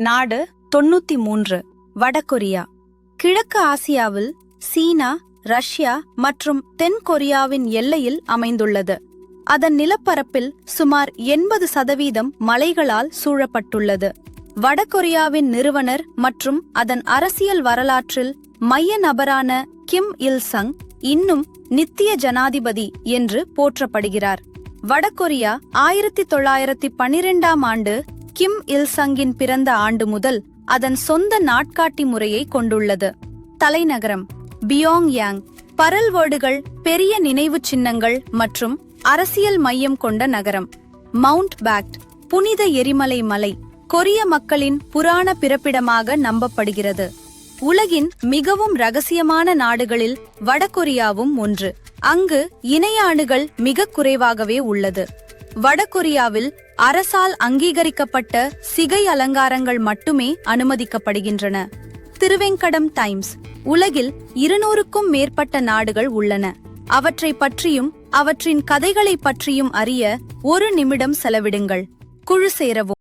நாடு 93. வடகொரியா. கிழக்கு ஆசியாவில் சீனா, ரஷ்யா மற்றும் தென் கொரியாவின் எல்லையில் அமைந்துள்ளது. அதன் நிலப்பரப்பில் சுமார் 80% மலைகளால் சூழப்பட்டுள்ளது. வடகொரியாவின் நிறுவனர் மற்றும் அதன் அரசியல் வரலாற்றில் மைய நபரான கிம் இல் சங் இன்னும் நித்திய ஜனாதிபதி என்று போற்றப்படுகிறார். வடகொரியா 1912ஆம் ஆண்டு கிம் இல் சங்கின் பிறந்த ஆண்டு முதல் அதன் சொந்த நாட்காட்டி முறையை கொண்டுள்ளது. தலைநகரம் பியோங்யாங். பரல்வேடுகள், பெரிய நினைவு சின்னங்கள் மற்றும் அரசியல் மையம் கொண்ட நகரம். மவுண்ட் பேக்ட், புனித எரிமலை மலை, கொரிய மக்களின் புராண பிறப்பிடமாக நம்பப்படுகிறது. உலகின் மிகவும் ரகசியமான நாடுகளில் வடகொரியாவும் ஒன்று. அங்கு இணைய அணுகல் மிக குறைவாகவே உள்ளது. வடகொரியாவில் அரசால் அங்கீகரிக்கப்பட்ட சிகை அலங்காரங்கள் மட்டுமே அனுமதிக்கப்படுகின்றன. திருவேங்கடம் டைம்ஸ். உலகில் 200க்கும் மேற்பட்ட நாடுகள் உள்ளன. அவற்றை பற்றியும் அவற்றின் கதைகளை பற்றியும் அறிய 1 நிமிடம் செலவிடுங்கள். குழு சேரவும்.